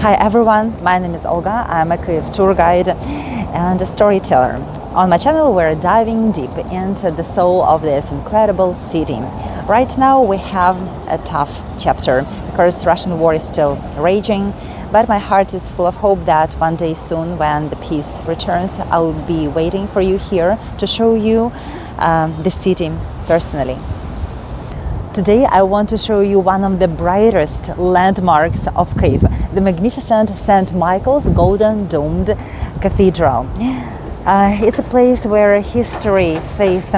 Hi everyone, my name is Olga. I'm a Kyiv tour guide and a storyteller. On my channel we're diving deep into the soul of this incredible city. Right now we have a tough chapter because Russian war is still raging, but my heart is full of hope that one day soon, when the peace returns, I'll be waiting for you here to show you the city personally. Today I want to show you one of the brightest landmarks of Kyiv, the magnificent St. Michael's Golden-Domed Cathedral. It's a place where history, faith,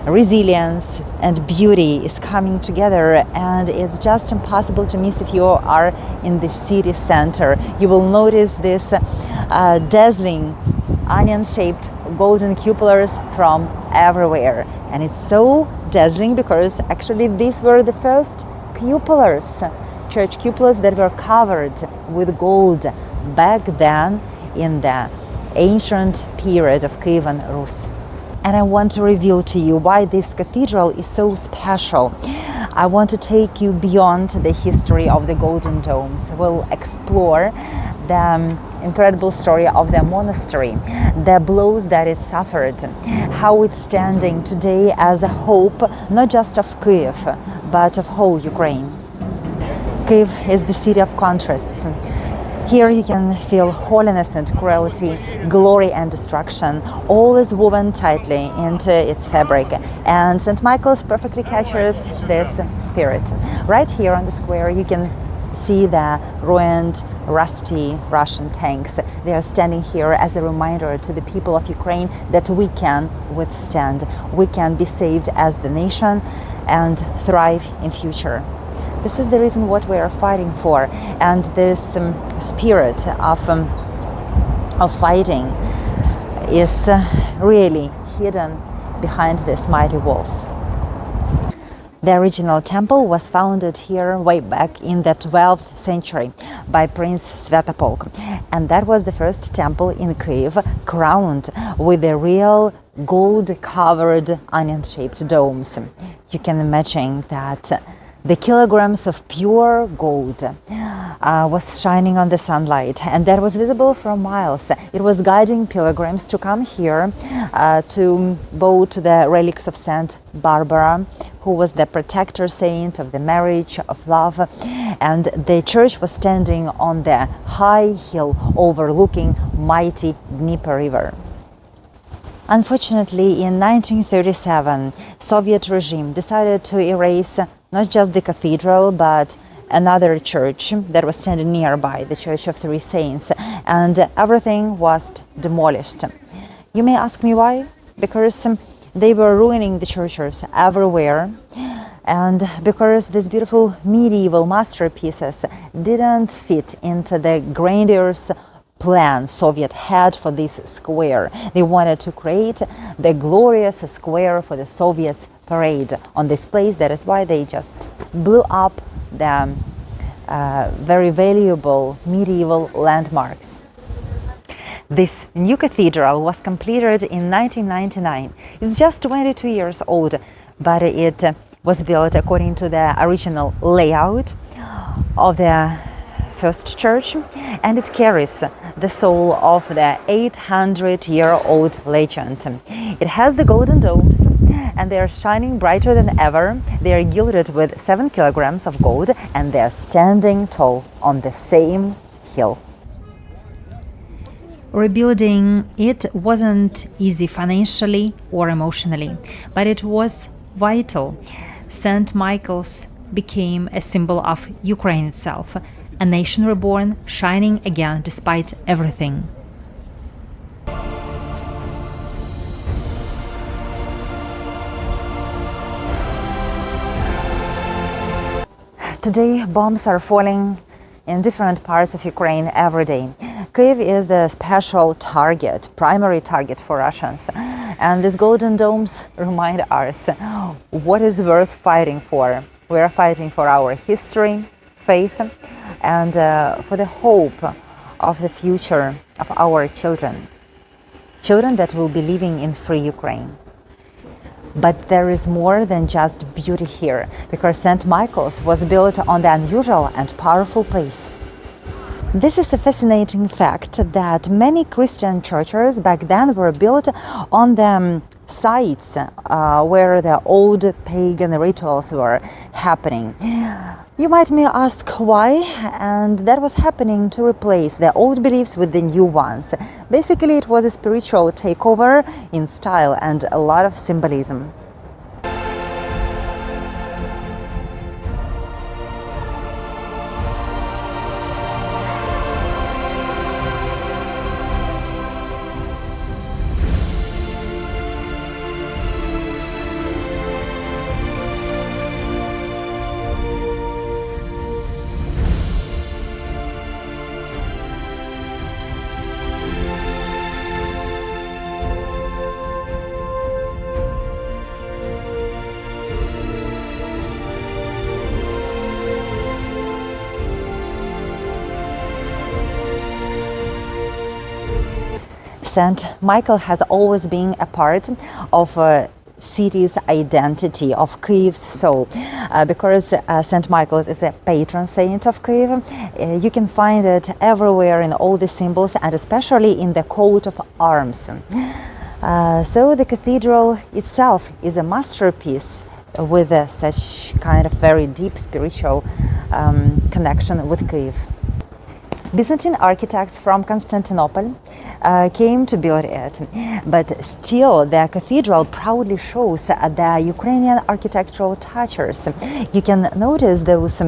resilience and beauty is coming together, and it's just impossible to miss if you are in the city center. You will notice this dazzling onion-shaped golden cupolas from everywhere, and it's so dazzling because actually these were the first cupolas, church cupolas that were covered with gold back then in the ancient period of Kievan Rus. And I want to reveal to you why this cathedral is so special. I want to take you beyond the history of the Golden Domes. We'll explore the incredible story of the monastery, the blows that it suffered, how it's standing today as a hope not just of Kyiv, but of whole Ukraine. Kyiv is the city of contrasts. Here you can feel holiness and cruelty, glory and destruction. All is woven tightly into its fabric, and St. Michael's perfectly captures this spirit. Right here on the square you can see the ruined, rusty Russian tanks. They are standing here as a reminder to the people of Ukraine that we can withstand, we can be saved as the nation and thrive in future. This is the reason what we are fighting for, and this spirit of fighting is really hidden behind these mighty walls. The original temple was founded here way back in the 12th century by Prince Svyatopolk, and that was the first temple in Kyiv crowned with the real gold-covered onion-shaped domes. You can imagine that the kilograms of pure gold was shining on the sunlight, and that was visible from miles. It was guiding pilgrims to come here to bow to the relics of Saint Barbara, who was the protector saint of the marriage, of love, and the church was standing on the high hill overlooking mighty Dnieper River. Unfortunately, in 1937, Soviet regime decided to erase not just the cathedral, but another church that was standing nearby, the Church of Three Saints, and everything was demolished. You may ask me why? Because they were ruining the churches everywhere, and because these beautiful medieval masterpieces didn't fit into the grandiose plan Soviet had for this square. They wanted to create the glorious square for the Soviets parade on this place. That is why they just blew up the very valuable medieval landmarks. This new cathedral was completed in 1999. It's just 22 years old, but it was built according to the original layout of the first church, and it carries the soul of the 800-year-old legend. It has the golden domes, and they are shining brighter than ever. They are gilded with 7 kilograms of gold, and they are standing tall on the same hill. Rebuilding it wasn't easy financially or emotionally, but it was vital. St. Michael's became a symbol of Ukraine itself, a nation reborn, shining again despite everything. Today, bombs are falling in different parts of Ukraine every day. Kyiv is the special target, primary target for Russians. And these golden domes remind us what is worth fighting for. We are fighting for our history, faith, and for the hope of the future of our children. Children that will be living in free Ukraine. But there is more than just beauty here, because St. Michael's was built on the unusual and powerful place. This is a fascinating fact that many Christian churches back then were built on the sites where the old pagan rituals were happening. You might may ask why, and that was happening to replace the old beliefs with the new ones. Basically, it was a spiritual takeover in style and a lot of symbolism. St. Michael has always been a part of a city's identity, of Kyiv's soul, because St. Michael is a patron saint of Kyiv. You can find it everywhere in all the symbols and especially in the coat of arms. So the cathedral itself is a masterpiece with such kind of very deep spiritual connection with Kyiv. Byzantine architects from Constantinople came to build it, but still the cathedral proudly shows the Ukrainian architectural touches. You can notice those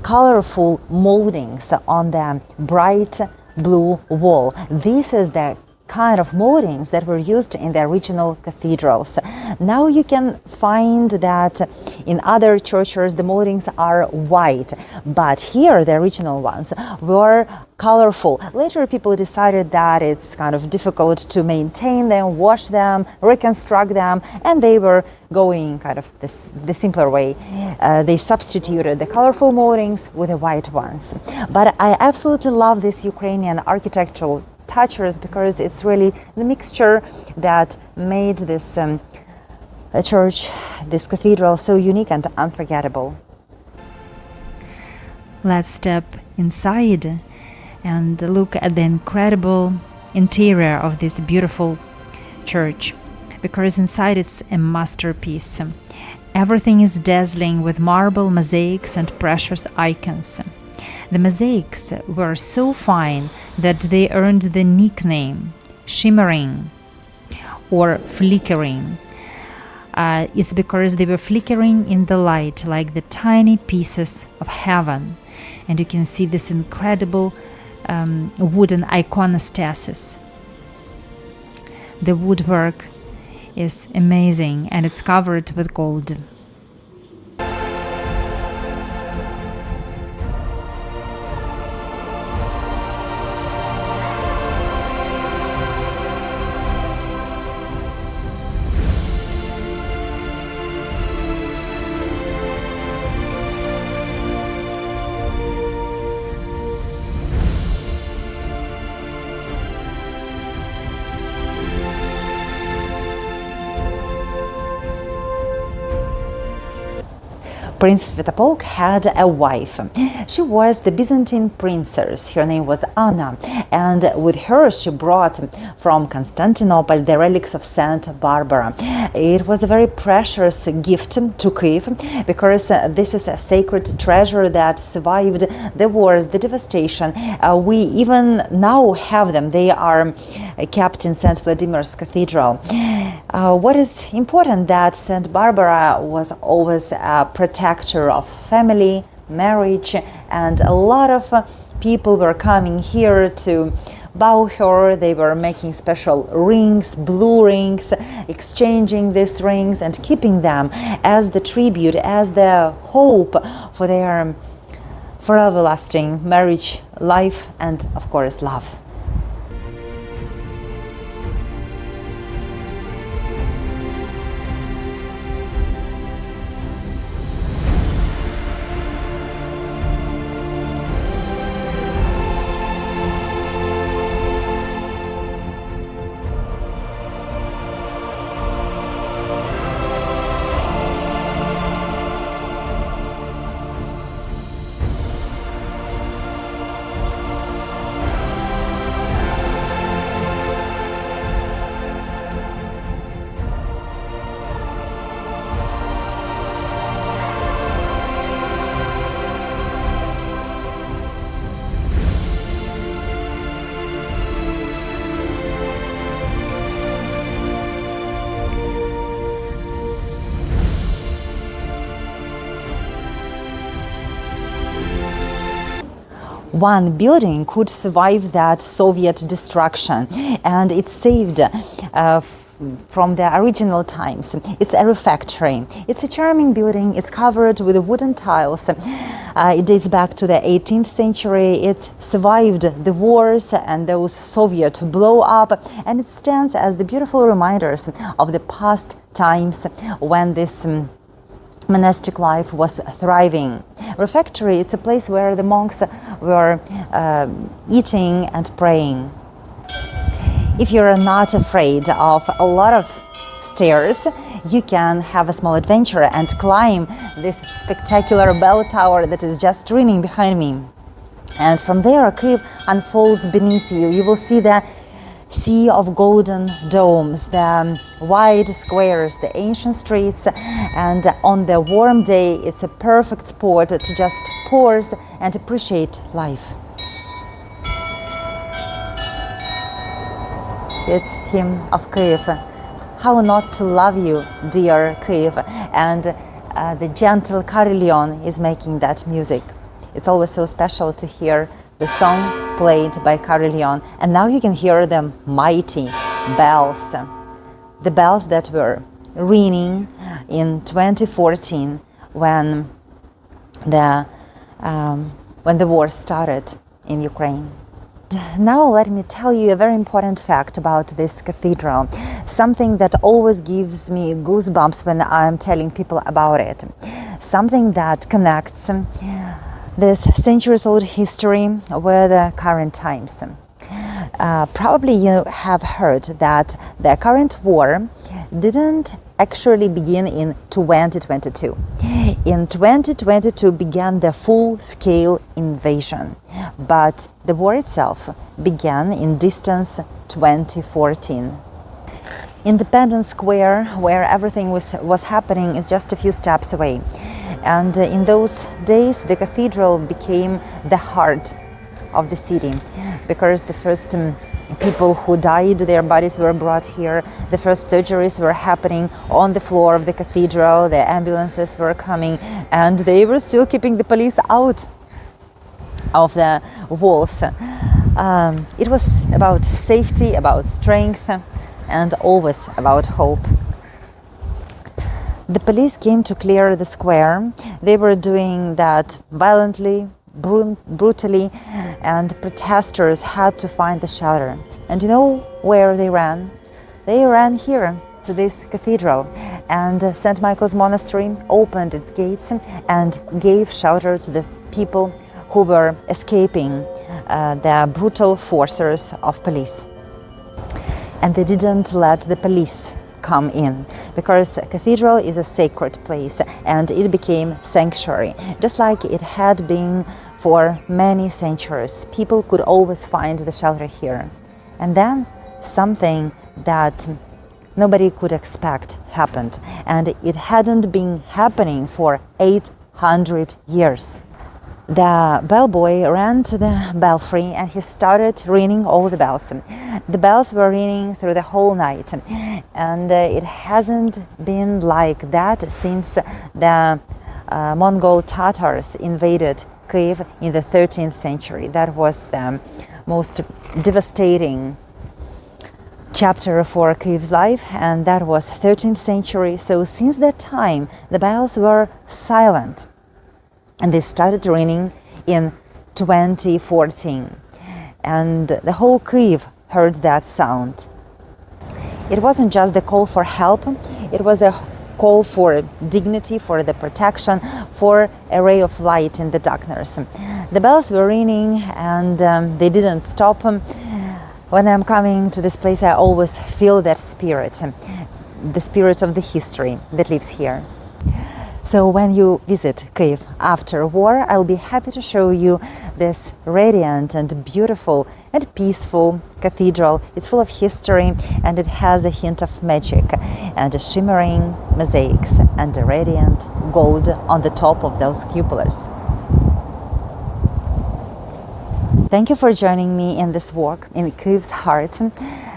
colorful moldings on the bright blue wall. This is the kind of moldings that were used in the original cathedrals. Now you can find that in other churches the moldings are white, but here the original ones were colorful. Later people decided that it's kind of difficult to maintain them, wash them, reconstruct them, and they were going kind of the simpler way. They substituted the colorful moldings with the white ones. But I absolutely love this Ukrainian architectural touches because it's really the mixture that made this church, this cathedral, so unique and unforgettable. Let's step inside and look at the incredible interior of this beautiful church, because inside it's a masterpiece. Everything is dazzling with marble mosaics and precious icons. The mosaics were so fine that they earned the nickname shimmering or flickering. It's because they were flickering in the light like the tiny pieces of heaven. And you can see this incredible wooden iconostasis. The woodwork is amazing and it's covered with gold. Prince Svitopolk had a wife. She was the Byzantine princess. Her name was Anna, and with her she brought from Constantinople the relics of Saint Barbara. It was a very precious gift to Kyiv because this is a sacred treasure that survived the wars, the devastation. We even now have them. They are kept in St. Vladimir's Cathedral. What is important that Saint Barbara was always a protector of family, marriage, and a lot of people were coming here to bow her. They were making special rings, blue rings, exchanging these rings and keeping them as the tribute, as the hope for their forever lasting marriage life and, of course, love. one building could survive that Soviet destruction, and it saved from the original times. It's a refectory. It's a charming building. It's covered with wooden tiles. It dates back to the 18th century. It survived the wars and those Soviet blow up, and it stands as the beautiful reminders of the past times when this monastic life was thriving. Refectory, it's a place where the monks were eating and praying. If you're not afraid of a lot of stairs, you can have a small adventure and climb this spectacular bell tower that is just streaming behind me. And from there, Kyiv unfolds beneath you. You will see the sea of golden domes, the wide squares, the ancient streets, and on the warm day, it's a perfect spot to just pause and appreciate life. It's hymn of Kyiv. How not to love you, dear Kyiv. And the gentle carillon is making that music. It's always so special to hear the song played by carillon. And now you can hear the mighty bells. The bells that were ringing in 2014 when the war started in Ukraine. Now let me tell you a very important fact about this cathedral, something that always gives me goosebumps when I'm telling people about it, something that connects this centuries-old history with the current times. Probably you have heard that the current war didn't actually begin in 2022. In 2022 began the full-scale invasion, but the war itself began in distance 2014. Independence Square, where everything was happening, is just a few steps away. And in those days, the cathedral became the heart of the city, because the first people who died, their bodies were brought here. The first surgeries were happening on the floor of the cathedral. The ambulances were coming, and they were still keeping the police out of the walls. It was about safety, about strength, and always about hope. The police came to clear the square. They were doing that violently, brutally, and protesters had to find the shelter. And you know where they ran? They ran here to this cathedral, and St. Michael's Monastery opened its gates and gave shelter to the people who were escaping the brutal forces of police. And they didn't let the police come in, because a cathedral is a sacred place and it became sanctuary, just like it had been for many centuries. People could always find the shelter here. And then something that nobody could expect happened, and it hadn't been happening for 800 years. The bellboy ran to the belfry and he started ringing all the bells. The bells were ringing through the whole night, and it hasn't been like that since the Mongol Tatars invaded Kyiv in the 13th century. That was the most devastating chapter for Kyiv's life, and that was 13th century. So since that time, the bells were silent. And they started ringing in 2014. And the whole Kyiv heard that sound. It wasn't just the call for help, it was a call for dignity, for the protection, for a ray of light in the darkness. The bells were ringing and they didn't stop. When I'm coming to this place, I always feel that spirit, the spirit of the history that lives here. So when you visit Kyiv after war, I'll be happy to show you this radiant and beautiful and peaceful cathedral. It's full of history and it has a hint of magic and a shimmering mosaics and a radiant gold on the top of those cupolas. Thank you for joining me in this walk in Kyiv's heart.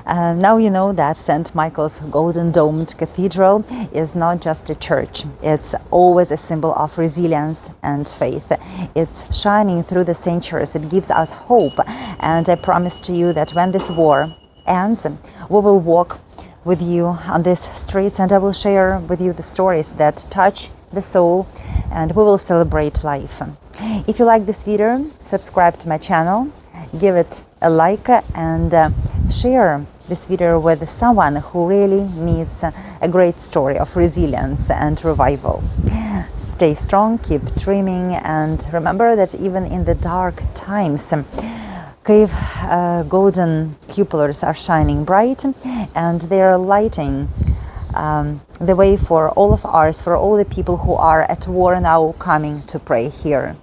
Now you know that St. Michael's Golden-Domed Cathedral is not just a church. It's always a symbol of resilience and faith. It's shining through the centuries. It gives us hope. And I promise to you that when this war ends, we will walk with you on these streets, and I will share with you the stories that touch the soul, and we will celebrate life. If you like this video, subscribe to my channel, give it a like, and share this video with someone who really needs a great story of resilience and revival. Stay strong, keep dreaming, and remember that even in the dark times, Kyiv golden cupolas are shining bright, and they are lighting the way for all of us, for all the people who are at war now coming to pray here.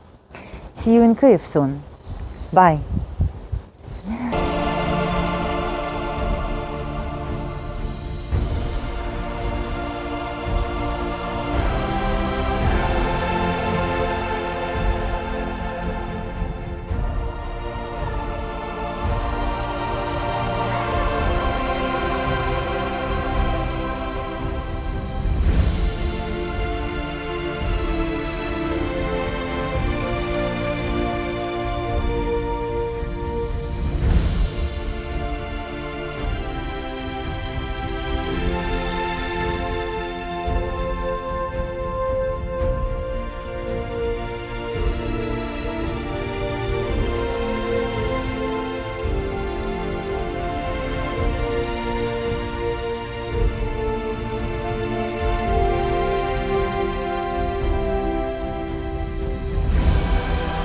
See you in Kyiv soon. Bye.